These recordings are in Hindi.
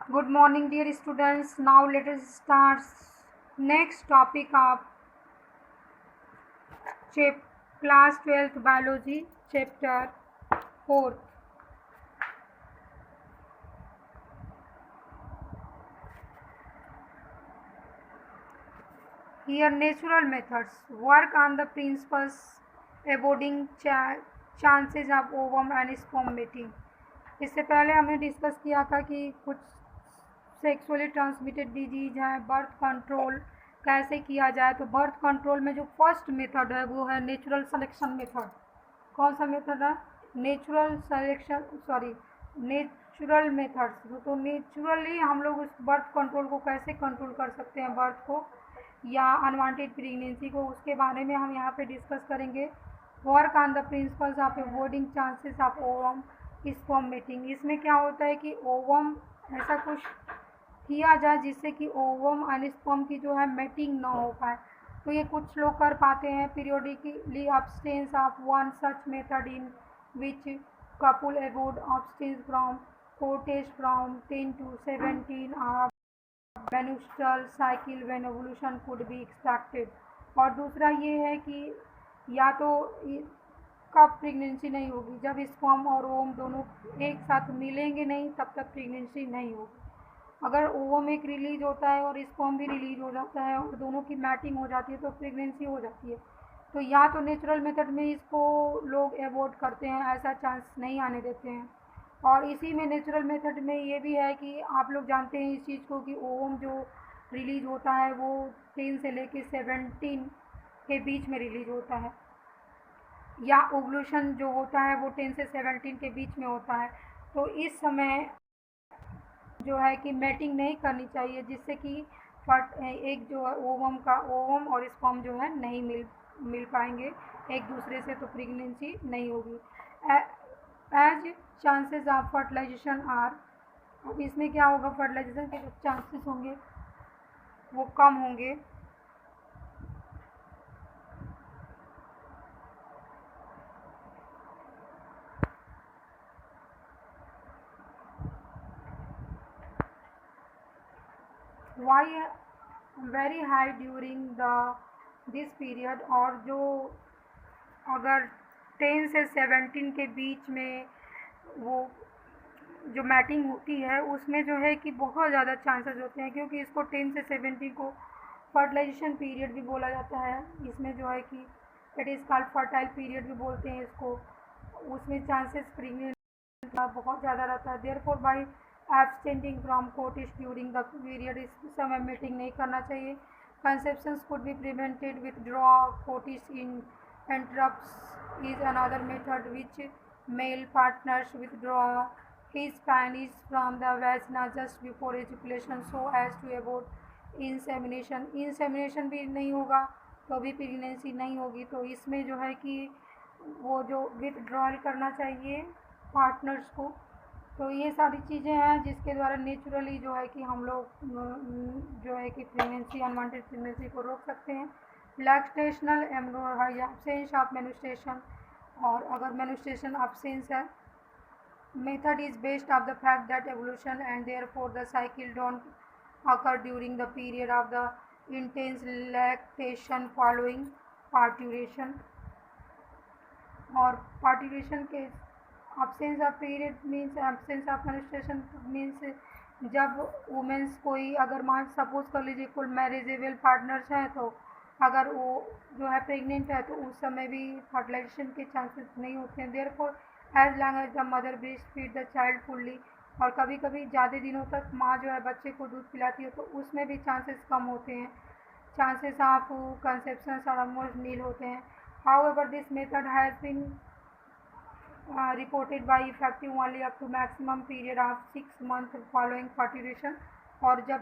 Good morning, dear students. Now let us start next topic of class 12th biology, chapter 4th. Here, natural methods work on the principles avoiding chances of ovum and sperm mating. इससे पहले हमने डिस्कस किया था कि कुछ सेक्सुअली ट्रांसमिटेड डिजीज है, बर्थ कंट्रोल कैसे किया जाए। तो बर्थ कंट्रोल में जो फर्स्ट मेथड है वो है नेचुरल सिलेक्शन मेथड। कौन सा मेथड है? Natural methods. तो नेचुरली हम लोग उस बर्थ कंट्रोल को कैसे कंट्रोल कर सकते हैं, बर्थ को या अनवांटेड प्रेगनेंसी को, उसके बारे में हम यहाँ पे डिस्कस करेंगे। Work on the principles of avoiding chances of ovum sperm mating. इसमें क्या होता है कि ओवम ऐसा कुछ किया जाए जिससे कि ओवम और स्पर्म की जो है मेटिंग ना हो पाए। तो ये कुछ लोग कर पाते हैं। Periodically abstinence of one such method in which couple avoid abstinence from coitus from 10 to 17 menstrual cycle when ovulation could be expected। और दूसरा ये है कि या तो कब प्रेगनेंसी नहीं होगी, जब स्पर्म और ओवम दोनों एक साथ मिलेंगे नहीं तब तक प्रेगनेंसी नहीं होगी। अगर ओवम एक रिलीज होता है और स्पर्म भी रिलीज हो जाता है और दोनों की मैटिंग हो जाती है तो प्रेगनेंसी हो जाती है। तो या तो नेचुरल मेथड में इसको लोग अवॉइड करते हैं, ऐसा चांस नहीं आने देते हैं। और इसी में नेचुरल मेथड में ये भी है कि आप लोग जानते हैं इस चीज़ को कि ओवम जो रिलीज होता है वो 10 से लेके 17 के बीच में रिलीज होता है, या ओवुलेशन जो होता है वो 10 से 17 के बीच में होता है। तो इस समय जो है कि मैटिंग नहीं करनी चाहिए, जिससे कि एक जो है ओवम और स्पर्म जो है नहीं मिल पाएंगे एक दूसरे से, तो प्रेगनेंसी नहीं होगी। As chances of fertilization are, अब इसमें क्या होगा, फर्टिलाइजेशन के जो चांसेस होंगे वो कम होंगे। Why very high during this period, और जो अगर 10 से 17 के बीच में वो जो मैटिंग होती है उसमें जो है कि बहुत ज़्यादा चांसेस होते हैं, क्योंकि इसको 10 से 17 को फर्टिलाइजेशन पीरियड भी बोला जाता है। इसमें जो है कि it is called fertile period भी बोलते हैं इसको। उसमें चांसेस प्रेगनेंट का बहुत ज़्यादा रहता है। Therefore by abstaining from coitus during the period, इस समय मीटिंग नहीं करना चाहिए। Conceptions could be prevented with draw coitus in interrupts is another method which male partners withdraw his penis from the vagina just before ejaculation so as to avoid insemination। Insemination भी नहीं होगा तो भी प्रेगनेंसी नहीं होगी। तो इसमें जो है कि वो जो विथड्रॉल करना चाहिए पार्टनर्स को। तो ये सारी चीज़ें हैं जिसके द्वारा नेचुरली जो है कि हम लोग जो है कि प्रेगनेंसी अनवांटेड प्रेगनेंसी को रोक सकते हैं। लैक्टेशनल एब्सेंस ऑफ मेन्स्ट्रुएशन, और अगर मेन्स्ट्रुएशन एब्सेंस है, method is based of the fact that evolution and therefore the cycle don't occur during the period of the intense lactation following parturition। और पार्टिवेशन के absence of period means absence of menstruation means जब वुमेंस कोई अगर मान सपोज कर लीजिए कुल मैरिजेबल पार्टनर्स हैं, तो अगर वो जो है प्रेग्नेंट है तो उस समय भी फर्टिलाइजेशन के चांसेस नहीं होते हैं। Therefore as long as the mother breast feed the child fully, और कभी कभी ज़्यादा दिनों तक माँ जो है बच्चे को दूध पिलाती है तो उसमें भी चांसेस कम होते हैं। Chances of conception almost nil होते हैं। However, this method has been reported by effective only up to maximum period of 6 months following parturition। और जब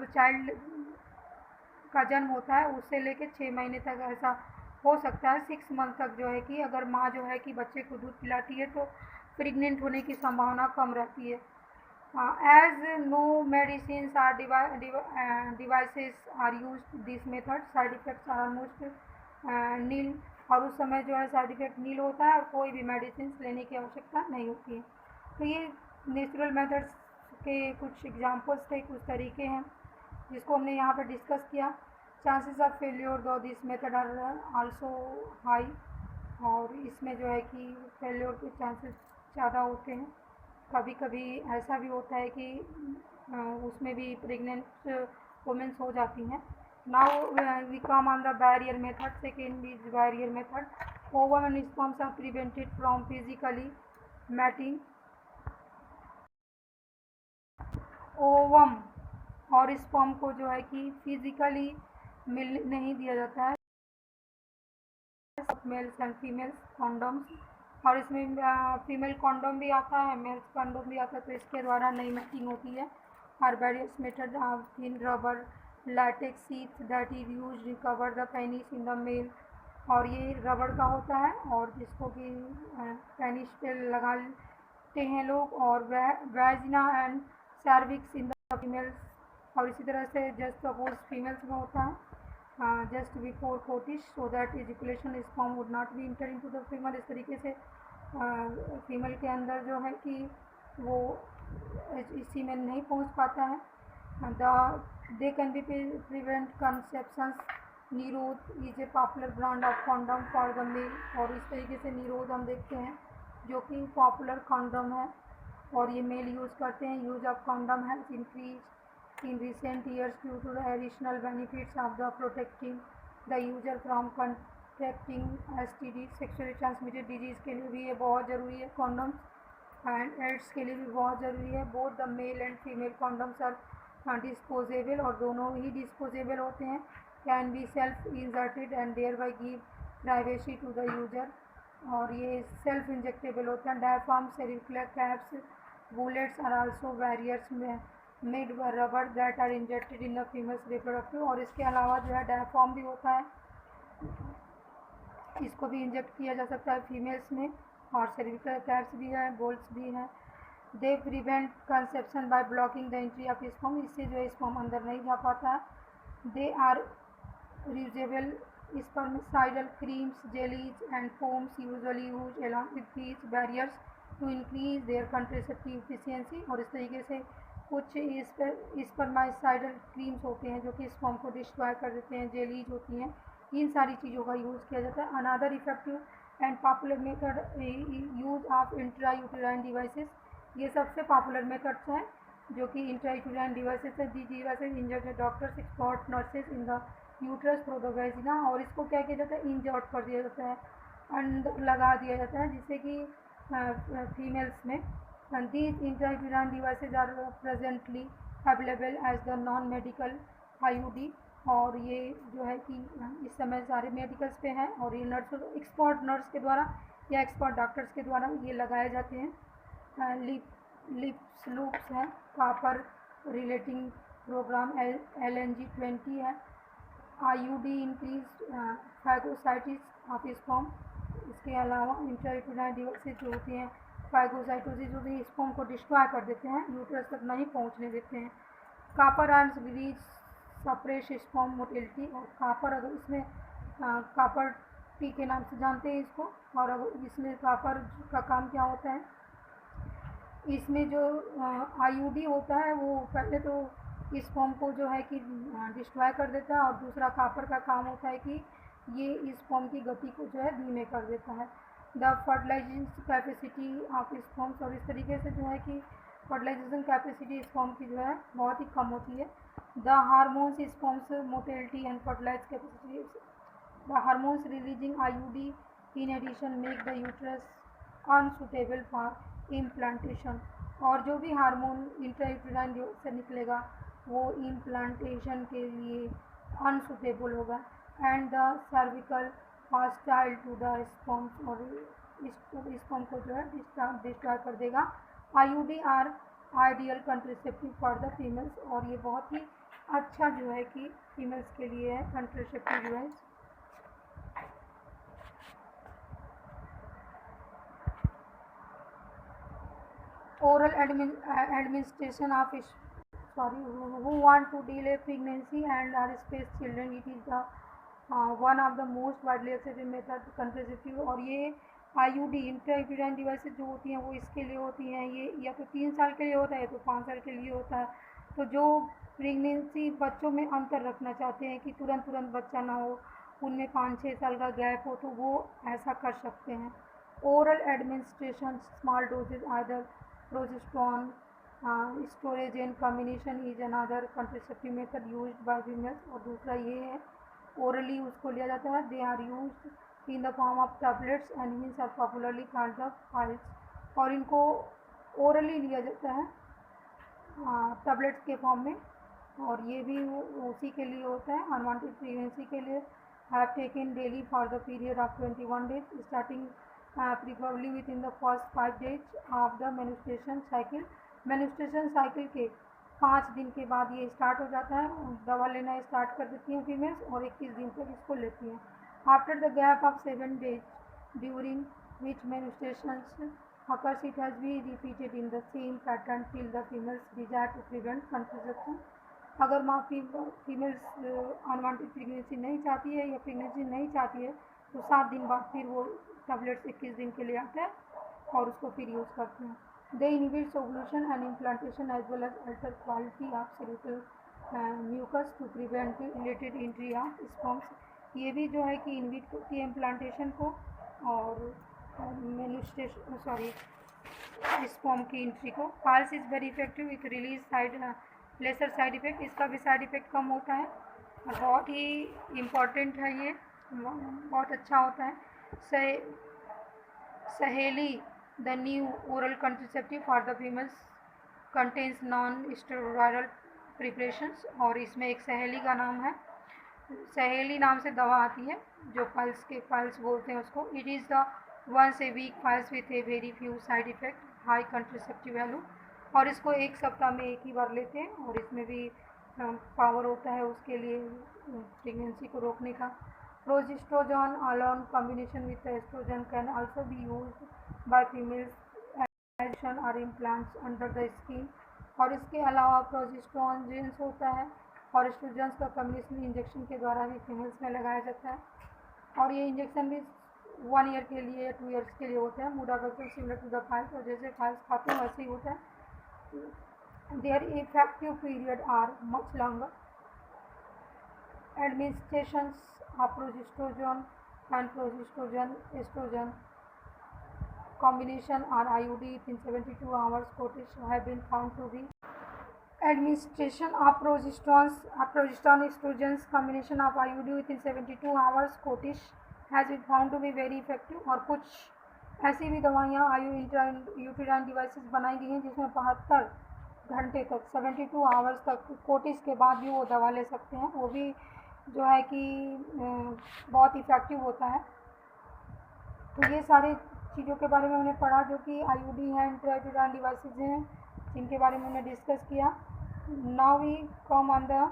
चाइल्ड का जन्म होता है उससे लेके 6 महीने तक ऐसा हो सकता है, 6 मंथ तक जो है कि अगर माँ जो है कि बच्चे को दूध पिलाती है तो प्रेग्नेंट होने की संभावना कम रहती है। As no medicine or devices are use this method, side effects are almost nil, और उस समय जो है साइड इफेक्ट नील होता है और कोई भी मेडिसिन लेने की आवश्यकता नहीं होती है। तो ये नेचुरल मेथड्स के कुछ एग्जांपल्स थे, कुछ तरीके हैं जिसको हमने यहाँ पर डिस्कस किया। Chances of failure do this method are also high, और इसमें जो है कि फेल्योर के चांसेस ज़्यादा होते हैं। कभी कभी ऐसा भी होता है कि उसमें भी प्रेग्नेंट वुमेन्स हो जाती हैं। Now we come on the barrier method. Second is barrier method. Ovum and sperms are prevented from physically mating. Ovum और स्पर्म को जो है कि फिजिकली मिल नहीं दिया जाता है, मेल्स एंड फीमेल्स कॉन्डम्स, और इसमें फीमेल कॉन्डम भी आता है, मेल्स कॉन्डम भी आता है, तो इसके द्वारा नई मैचिंग होती है। और various method in rubber latex sheet that is use recover the penis in the male, और ये रबड़ का होता है और जिसको कि पेनिस पे लगाते हैं लोग, और vagina and cervix in the females. और इसी तरह से जस्ट सपोज फीमेल्स में होता है just before coitus so that ejaculation sperm would not be enter into the female. इस तरीके से फीमेल के अंदर जो है कि वो इसी में नहीं पहुंच पाता है। They can be prevent conceptions. Nirodh is a popular brand of condom for the male, और इस तरीके से निरोध हम देखते हैं जो कि पॉपुलर कॉन्डम है और ये मेल यूज़ करते हैं। Use of condom has increase in recent years due to the additional benefits of the protecting the user from contracting STD sexually transmitted disease के लिए भी ये बहुत ज़रूरी है condoms, and AIDS के लिए भी बहुत ज़रूरी है। both the male and female condoms are disposable, और दोनों ही disposable होते हैं। can be self inserted and thereby give privacy to the user, और ये self injectable होते हैं। diaphragm cervical caps bullets are also barriers में made rubber that are injected in the females reproductive, और इसके अलावा जो है डायफ्राम भी होता है, इसको भी इंजेक्ट किया जा सकता है फीमेल्स में, और सर्विकल कैप्स भी है, बोल्ट्स भी हैं। They prevent conception by blocking the entry of sperm, इससे जो है स्पर्म अंदर नहीं जा पाता है। They are reusable spermicidal creams jellies and foams usually use along with these barriers to increase their contraceptive efficiency, और इस तरीके से कुछ स्पर्माइसाइडल क्रीम्स होते हैं जो कि स्पर्म को डिस्ट्रॉय कर देते हैं, जेलीज होती हैं, इन सारी चीज़ों का यूज़ किया जाता है। Another effective and popular method use of intrauterine devices, ये सबसे पॉपुलर मेथड्स हैं जो कि इंट्रायूटेराइन डिवाइसेस है। The devices insert doctors expert nurses in the uterus through the vagina, और इसको क्या किया जाता है, इंजर्ट कर दिया जाता है, अंदर लगा दिया जाता है, जिससे कि फीमेल्स में। and these intrauterine devices are presently available as the non-medical IUD, और ये जो है कि इस समय सारे मेडिकल्स पे हैं, और ये नर्स एक्सपर्ट नर्स के द्वारा या एक्सपर्ट डॉक्टर्स के द्वारा ये लगाए जाते हैं। लिप्स लूप्स हैं, कापर रिलेटिंग प्रोग्राम LNG-20 है। IUD इंक्रीज फैगोसाइटिस ऑफ स्पर्म, इसके अलावा इंट्रायूटेराइन डिवाइसेस जो होती हैं फाइगोसाइटोसिस जो भी स्पर्म को डिस्ट्रॉय कर देते हैं, यूट्रस तक नहीं पहुंचने देते हैं। Copper ions release suppress sperm motility, और कापर अगर इसमें कापर टी के नाम से जानते हैं इसको, और अब इसमें कापर का काम क्या होता है, इसमें जो IUD होता है वो पहले तो स्पर्म को जो है कि डिस्ट्रॉय कर देता है, और दूसरा कापर का काम होता है कि ये स्पर्म की गति को जो है धीमे कर देता है। The fertilising capacity of sperms, और इस तरीके से जो है कि फर्टिलाइजेशन कैपेसिटी स्पर्म की जो है बहुत ही कम होती है। The hormones sperms motility and fertilize capacity, the hormones releasing IUD in addition make the uterus unsuitable for implantation, और जो भी हार्मोन इंट्रायूटेराइन से निकलेगा वो इम्प्लांटेशन के लिए अनसुटेबल होगा। And the cervical hostile to the sperms, और स्पर्म को जो है डिस्ट्रॉय कर देगा। IUD are ideal contraceptive for the females, और ये बहुत ही अच्छा जो है कि फीमेल्स के लिए है contraceptive device. oral administration of who want to delay pregnancy and are space children, it is the one of the most widely accepted method contraceptive, और ये IUD इंट्रायूटेराइन डिवाइसेस जो होती हैं वो इसके लिए होती हैं, ये या तो 3 साल के लिए होता है या तो 5 साल के लिए होता है। तो जो प्रेगनेंसी बच्चों में अंतर रखना चाहते हैं कि तुरंत तुरंत बच्चा ना हो, उनमें 5-6 साल का गैप हो, तो वो ऐसा कर सकते हैं। Oral administration small doses either progesterone storage in combination is another contraceptive method used by females. और दूसरा ये है ओरली उसको लिया जाता है, they are used in the form of tablets and means are popularly called the pills. और इनको ओरली लिया जाता है टैबलेट्स के फॉर्म में, और ये भी उसी के लिए होता है अनवांटेड प्रेगनेंसी के लिए। Have taken daily for the period of 21 days starting preferably with in the first 5 days of the menstruation cycle. Menstruation cycle के 5 दिन के बाद ये स्टार्ट हो जाता है, दवा लेना स्टार्ट कर देती हैं फीमेल्स और 21 दिन तक इसको लेती हैं। After the gap of 7 days during which menstruations occurs, it has been repeated in the same pattern till the females desire to prevent contraception। अगर माँ फीमेल्स अनवांटेड प्रेगनेंसी नहीं चाहती है या प्रेगनेंसी नहीं चाहती है तो 7 दिन बाद फिर वो टैबलेट्स 21 दिन के लिए आता है और उसको फिर यूज़ करते हैं। They inhibits ovulation and implantation as well as alter quality of cerebral mucus to prevent related entry of sperms. ये भी जो है कि इनहिबिट करती है इम्प्लांटेशन को और मेन्स्ट्रुएशन स्पर्म की एंट्री को। Pills is very effective with release side lesser side effect. इसका भी साइड इफेक्ट कम होता है और बहुत ही इम्पॉर्टेंट है, ये बहुत अच्छा होता है। सहेली the new oral contraceptive for the females contains non steroidal preparations. और इसमें एक सहेली का नाम है, सहेली नाम से दवा आती है जो पल्स बोलते हैं उसको। It is the once a week pills with a very few side effect high contraceptive value। और इसको एक सप्ताह में एक ही बार लेते हैं और इसमें भी पावर होता है उसके लिए प्रेगनेंसी को रोकने का। Progesterone alone combination with estrogen can also be used by females addition और इम्प्लांट्स अंडर द स्किन। और इसके अलावा प्रोजेस्टेरोन जीन्स होता है और एस्ट्रोजन का कॉम्बिनेशन इंजेक्शन के द्वारा भी फीमेल्स में लगाया जाता है। और ये इंजेक्शन भी 1 ईयर के लिए या 2 ईयर्स के लिए होता है। Mode of action similar to the pills, और जैसे फाइल्स खाते हैं वैसे ही होता है। Their effective period are much longer. Administrations of progesterone and progesterone estrogen combination or IUD within 72 hours courtage have been found to be administration of progesterone estrogens combination of IUD within 72 hours courtage has been found to be very effective। और कुछ ऐसी भी दवाइयाँ यूटेराइन डिवाइसेस बनाई गई हैं जिसमें 72 घंटे तक 72 आवर्स तक कोटिस के बाद भी वो दवा ले सकते हैं। वो भी जो है कि बहुत इफ़ेक्टिव होता है। तो ये सारी चीज़ों के बारे में हमने पढ़ा जो कि IUD हैं, इंट्रायूटेराइन डिवाइसेस हैं, जिनके बारे में हमने डिस्कस किया। Now we come on the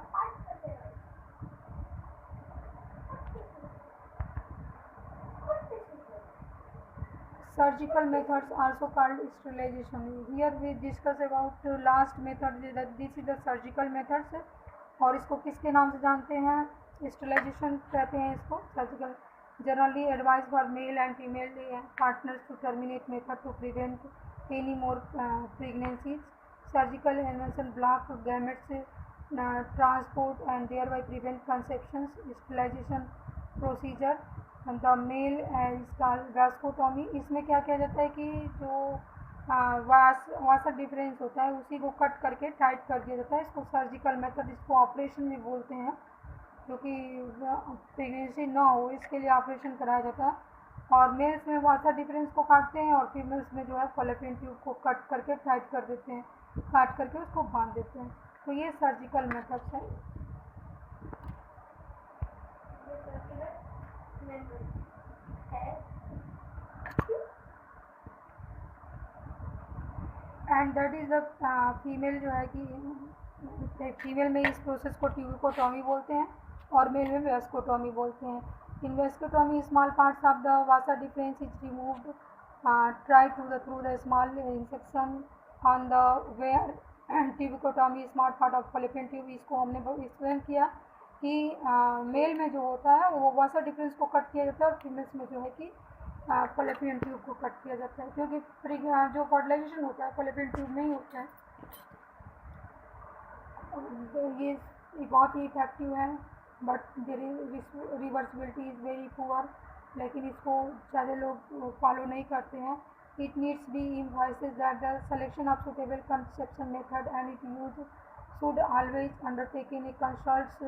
surgical methods also called sterilization। Here we discuss about last method, this is the surgical methods। और इसको किसके नाम से जानते हैं? स्टेरिलाइजेशन कहते हैं इसको। Surgical generally advised for male and female partners to terminate method to prevent any more pregnancies। Surgical intervention block gametes transport and thereby prevent conceptions। Sterilization procedure the male vasectomy. इसमें क्या किया जाता है कि जो वासर डिफरेंस होता है उसी को कट करके टाइट कर दिया जाता है। इसको सर्जिकल मेथड, इसको ऑपरेशन भी बोलते हैं, क्योंकि प्रेगनेंसी ना हो इसके लिए ऑपरेशन कराया जाता है। और मेल्स में वासर डिफरेंस को काटते हैं और फीमेल्स में जो है फॉलोपियन ट्यूब को कट करके टाइट कर देते हैं, काट करके उसको बांध देते हैं। तो ये सर्जिकल मेथड्स है। And that is the female जो है कि फीमेल में इस प्रोसेस को ट्यूबिकोटॉमी बोलते हैं और मेल में वेस्कोटॉमी बोलते हैं। In vasectomy small parts of the vasa deferens is removed try to the through the small incision on the where tubectomy small part of fallopian tube. इसको हमने एक्सप्लेन किया कि मेल में जो होता है वो वासा डिफरेंस को कट किया जाता है और फीमेल्स में जो है कि फॉलोपियन ट्यूब को कट किया जाता है, क्योंकि जो फर्टिलाइजेशन होता है फॉलोपियन ट्यूब में ही होता है। ये बहुत ही इफेक्टिव है, but their reversibility is very poor, लेकिन इसको ज़्यादा लोग फॉलो नहीं करते हैं। It needs be emphasised that the selection of suitable conception method and it use should always undertaken a consult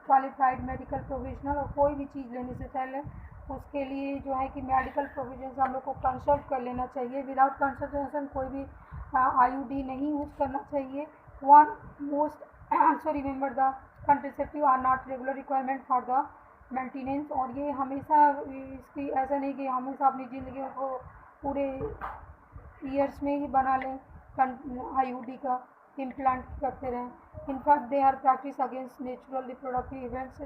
qualified medical professional. और कोई भी चीज़ लेने से पहले उसके लिए जो है कि मेडिकल प्रोफेशनल हम लोग को कंसल्ट कर लेना चाहिए। विदाउट कंसल्टेशन कोई भी IUD नहीं यूज़ करना चाहिए। One most also remember the contraceptive are not regular requirement for the maintenance. और ये हमेशा इसकी ऐसा नहीं कि हमेशा अपनी ज़िंदगी को पूरे ईयर्स में ही बना लें IUD का इम्प्लांट करते रहें। In fact they are practice against natural reproductive events,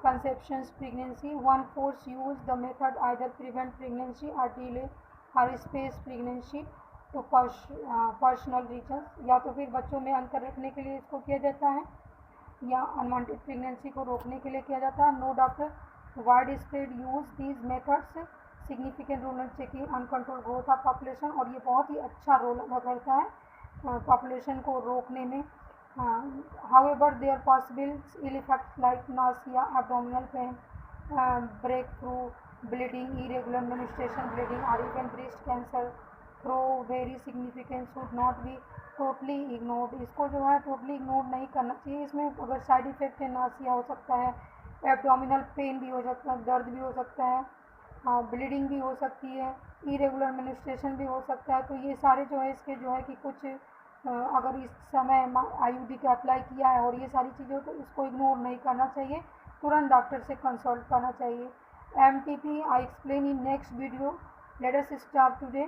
conceptions, pregnancy. One force use the method either prevent pregnancy or delay or space pregnancy to personal reasons। या तो फिर बच्चों में अंतर रखने के लिए इसको किया जाता है या अनवांटेड प्रेगनेंसी को रोकने के लिए किया जाता है। No doctor wide spread use these methods significant role in checking uncontrol growth of population. और ये बहुत ही अच्छा रोल अदा करता है पॉपुलेशन को रोकने में। However, there are possible ill effects like nausea, abdominal pain, breakthrough, bleeding, irregular menstruation, bleeding, or even breast cancer. Though very significant, should not be totally ignored। इसको जो है totally ignore नहीं करना चाहिए। इसमें अगर साइड इफेक्ट है, नासिया हो सकता है, एब्डोमिनल पेन भी हो सकता है, दर्द भी हो सकता है, ब्लीडिंग भी हो सकती है, इरेगुलर मेंस्ट्रुएशन भी हो सकता है। तो ये सारे जो है इसके जो है कि कुछ अगर इस समय IUD का अप्लाई किया है और ये सारी चीज़ों तो इसको इग्नोर नहीं करना चाहिए, तुरंत डॉक्टर से कंसल्ट करना चाहिए। MTP I explain in next video. Let us stop today.